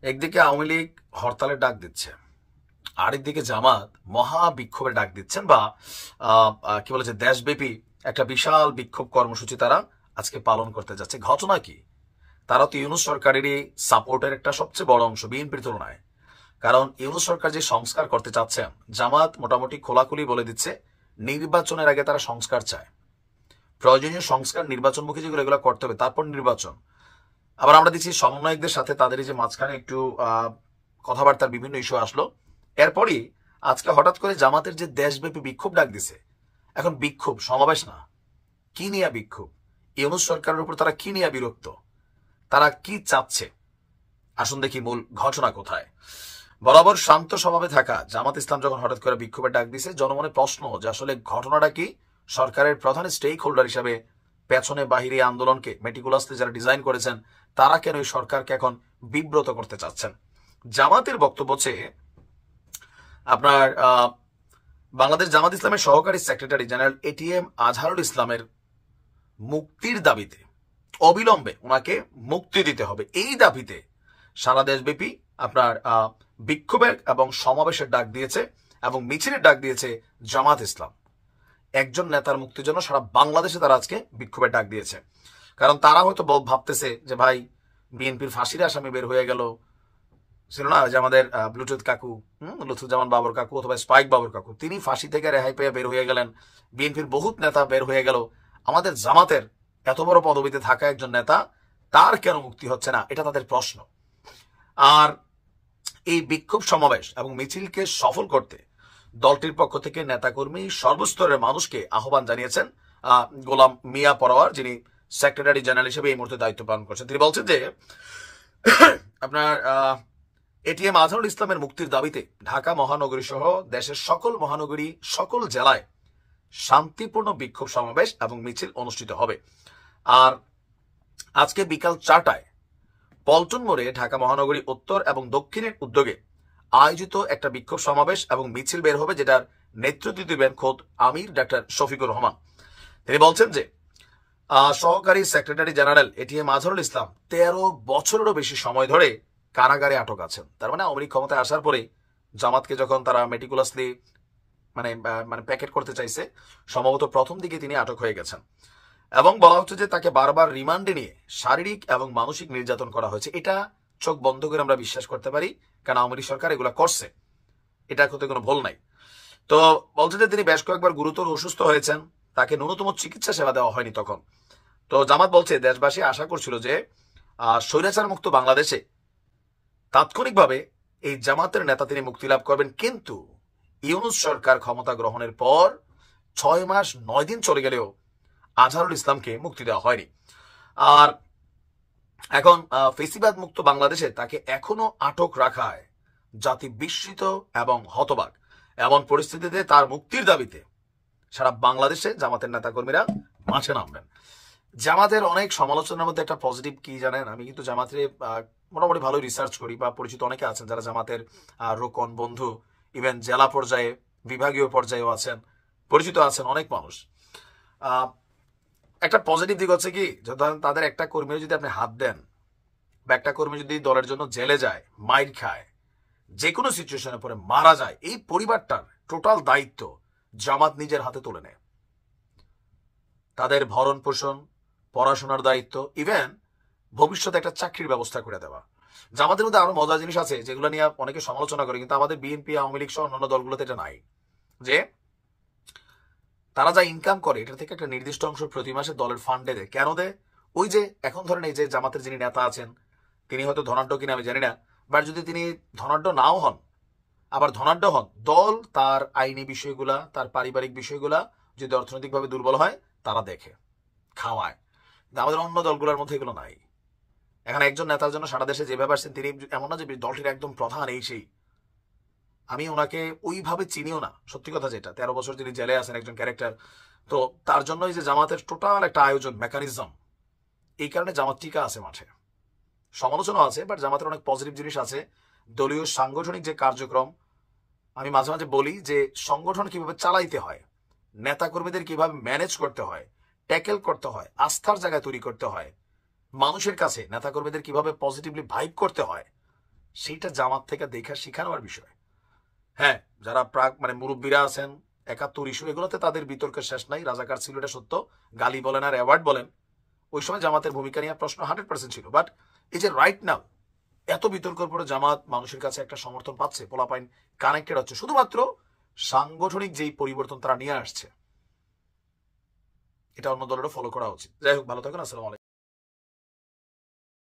একদিকে আওয়ামী লীগ হরতালের ডাক দিচ্ছে, আরেকদিকে জামাত মহা বিক্ষোভের ডাক দিচ্ছেন, বা কি বলেছে, দেশব্যাপী একটা বিশাল বিক্ষোভ কর্মসূচি তারা আজকে পালন করতে যাচ্ছে। ঘটনা কি? তারা তো ইউনূস সরকারেরই সাপোর্টের একটা সবচেয়ে বড় অংশ বিএনপির তুলনায়। কারণ ইউনূস সরকার যে সংস্কার করতে চাচ্ছেন, জামাত মোটামুটি খোলাখুলি বলে দিচ্ছে নির্বাচনের আগে তারা সংস্কার চায়। প্রয়োজনীয় সংস্কার নির্বাচনমুখী যেগুলো এগুলো করতে হবে, তারপর নির্বাচন। আবার আমরা দেখছি সমন্বয়কদের সাথে তাদের যে মাঝখানে একটু কথাবার্তার বিভিন্ন ইস্যু আসলো, এরপরই আজকে হঠাৎ করে জামাতের যে দেশব্যাপী বিক্ষোভ ডাক দিছে। এখন বিক্ষোভ সমাবেশ না, কি নিয়ে বিক্ষোভ? ইউনূস সরকারের উপর তারা কি নিয়ে বিরক্ত, তারা কি চাচ্ছে? আসুন দেখি মূল ঘটনা কোথায়। বরাবর শান্ত স্বভাবে থাকা জামাত ইসলাম যখন হঠাৎ করে বিক্ষোভের ডাক দিছে, জনমনে প্রশ্ন যে আসলে ঘটনাটা কি। সরকারের প্রধান স্টেক হোল্ডার হিসাবে পেছনে বাহিরে আন্দোলনকে মেটিকুলাসলি যারা ডিজাইন করেছেন, তারা কেন এই সরকারকে এখন বিব্রত করতে চাচ্ছেন? জামাতের বক্তব্য হচ্ছে, আপনার বাংলাদেশ জামাত ইসলামের সহকারী সেক্রেটারি জেনারেল এটিএম আজহারুল ইসলামের মুক্তির দাবিতে অবিলম্বে ওনাকে মুক্তি দিতে হবে, এই দাবিতে সারা দেশব্যাপী আপনার বিক্ষোভের এবং সমাবেশের ডাক দিয়েছে এবং মিছিলের ডাক দিয়েছে জামাত ইসলাম। একজন নেতার মুক্তির জন্য সারা বাংলাদেশে তারা আজকে বিক্ষোভের ডাক দিয়েছে। কারণ তারা হয়তো ভাবতেছে যে ভাই, বিএনপির ফাঁসির আসামি বের হয়ে গেল, ছিল না যে আমাদের ব্লুটুথ কাকু, লুৎফুজ্জামান বাবর কাকু অথবা স্পাইক বাবর কাকু, তিনি ফাঁসি থেকে রেহাই পেয়ে বের হয়ে গেলেন। বিএনপির বহুত নেতা বের হয়ে গেল, আমাদের জামাতের এত বড় পদবিতে থাকা একজন নেতা, তার কেন মুক্তি হচ্ছে না? এটা তাদের প্রশ্ন। আর এই বিক্ষোভ সমাবেশ এবং মিছিলকে সফল করতে দলটির পক্ষ থেকে নেতাকর্মী সর্বস্তরের মানুষকে আহ্বান জানিয়েছেন গোলাম মিয়া পরোয়ার, যিনি সেক্রেটারি জেনারেল হিসেবে এই মুহূর্তে দায়িত্ব পালন করছেন। তিনি বলছেন যে আপনার এটিএম আজহারুল ইসলামের মুক্তির দাবিতে ঢাকা মহানগরী সহ দেশের সকল মহানগরী, সকল জেলায় শান্তিপূর্ণ বিক্ষোভ সমাবেশ এবং মিছিল অনুষ্ঠিত হবে। আর আজকে বিকাল 4টায় পল্টন মোড়ে ঢাকা মহানগরী উত্তর এবং দক্ষিণের উদ্যোগে আয়োজিত একটা বিক্ষোভ সমাবেশ এবং মিছিল বের হবে, যেটার নেতৃত্ব দিবেন খোদ আমির ডাক্তার শফিকুর রহমান। তিনি বলছেন যে সহকারী secretary general ATM Azharul Islam 13 বছরেরও বেশি সময় ধরে কারাগারে আটক আছেন। তার মানে আওয়ামী লীগ ক্ষমতায় আসার পরে জামাতকে যখন তারা মেটিকুলাসলি মানে মানে প্যাকেট করতে চাইছে, সম্ভবত প্রথম দিকে তিনি আটক হয়ে গেছেন। এবং বলা হচ্ছে যে তাকে বারবার রিমান্ডে নিয়ে শারীরিক এবং মানসিক নির্যাতন করা হয়েছে। এটা চোখ বন্ধ করে আমরা বিশ্বাস করতে পারি, কারণ আওয়ামী লীগ সরকার এগুলা করছে, এটা করতে কোনো ভুল নাই। তো বলছে যে তিনি বেশ কয়েকবার গুরুতর অসুস্থ হয়েছেন, তাকে ন্যূনতম চিকিৎসা সেবা দেওয়া হয়নি তখন। তো জামাত বলছে দেশবাসী আশা করছিল যে স্বৈরাচার মুক্ত বাংলাদেশে তাৎক্ষণিকভাবে এই জামাতের নেতা তিনি মুক্তি লাভ করবেন, কিন্তু ইউনূস সরকার ক্ষমতা গ্রহণের পর 6 মাস 9 দিন চলে গেলেও আজহারুল ইসলামকে মুক্তি দেওয়া হয়নি। আর এখন ফেসিবাদ মুক্ত বাংলাদেশে তাকে এখনো আটক রাখায় জাতি বিস্মিত এবং হতবাক। এমন পরিস্থিতিতে তার মুক্তির দাবিতে সারা বাংলাদেশে জামাতের নেতাকর্মীরা মাঠে নামবেন। জামাতের অনেক সমালোচনার মধ্যে একটা পজিটিভ কি জানেন, আমি কিন্তু জামাতের মোটামুটি ভালো রিসার্চ করি, বা পরিচিত অনেকে আছেন যারা জামাতের রোকন বন্ধু, ইভেন জেলা পর্যায়ে বিভাগীয় পর্যায়েও আছেন, পরিচিত আছেন অনেক মানুষ। একটা পজিটিভ দিক হচ্ছে কি, তাদের একটা কর্মীর যদি আপনি হাত দেন, বা একটা কর্মী যদি দলের জন্য জেলে যায়, মাইর খায়, যে কোনো সিচুয়েশনে পরে মারা যায়, এই পরিবারটার টোটাল দায়িত্ব জামাত নিজের হাতে তুলে নেয়। তাদের ভরণ পোষণ, পড়াশোনার দায়িত্ব, ইভেন ভবিষ্যতে একটা চাকরির ব্যবস্থা করে দেওয়া। জামাতের মধ্যে আরো মজার জিনিস আছে যেগুলো নিয়ে অনেকে সমালোচনা করে, কিন্তু আমাদের বিএনপি, আওয়ামী লীগ সহ অন্যান্য দলগুলোতে এটা নাই। যে তারা যা ইনকাম করে এটা থেকে একটা নির্দিষ্ট অংশ প্রতি মাসে দলের ফান্ডে দেয়। কেন দেয়? ওই যে এখন ধরেন এই যে জামাতের যিনি নেতা আছেন, তিনি হয়তো ধনাঢ্য কিনা আমি জানি না, বাট যদি তিনি ধনাঢ্য নাও হন, আবার ধনাঢ্য হন, দল তার আইনি বিষয়গুলা, তার পারিবারিক বিষয়গুলা যদি অর্থনৈতিকভাবে দুর্বল হয়, তারা দেখে খাওয়ায়। আমাদের অন্য দলগুলোর মধ্যে এগুলো নাই। এখন একজন নেতার জন্য সারা দেশে যেভাবে আসছেন, তিনি এমন না যে দলটির একদম প্রধান এই সেই। আমি ওনাকে ওইভাবে চিনিও না, সত্যি কথা যেটা। 13 বছর তিনি জেলে আছেন, একজন ক্যারেক্টার। তো তার জন্যই যে জামাতের টোটাল একটা আয়োজন মেকানিজম, এই কারণে জামাত টিকা আছে মাঠে। সমালোচনা আছে, বাট জামাতের অনেক পজিটিভ জিনিস আছে। দলীয় সাংগঠনিক যে কার্যক্রম, আমি মাঝে মাঝে বলি যে সংগঠন কিভাবে চালাইতে হয়, নেতা কর্মীদের কিভাবে ম্যানেজ করতে হয়, ট্যাকেল করতে হয়, আস্থার জায়গায় তৈরি করতে হয়, মানুষের কাছে নেতা কর্মীদের কিভাবে পজিটিভলি ভাইব করতে হয়, সেইটা জামাত থেকে দেখা শিখানোর বিষয়। হ্যাঁ, যারা প্রাক মানে মুরব্বীরা আছেন ৭১ ইস্যু এগুলোতে তাদের বিতর্কের শেষ নাই, রাজাকার ছিল এটা সত্য, গালি বলেন আর অ্যাওয়ার্ড বলেন, ওই সময় জামাতের ভূমিকা নিয়ে প্রশ্ন 100% ছিল। বাট এই যে রাইট নাও এত বিতর্কের পরে জামাত মানুষের কাছে একটা সমর্থন পাচ্ছে, পোলাপাইন কানেক্টেড হচ্ছে, শুধুমাত্র সাংগঠনিক যেই পরিবর্তন তারা নিয়ে আসছে, এটা অন্য দলেরও ফলো করা উচিত। যাই হোক, ভালো থাকুন, আসসালামু আলাইকুম।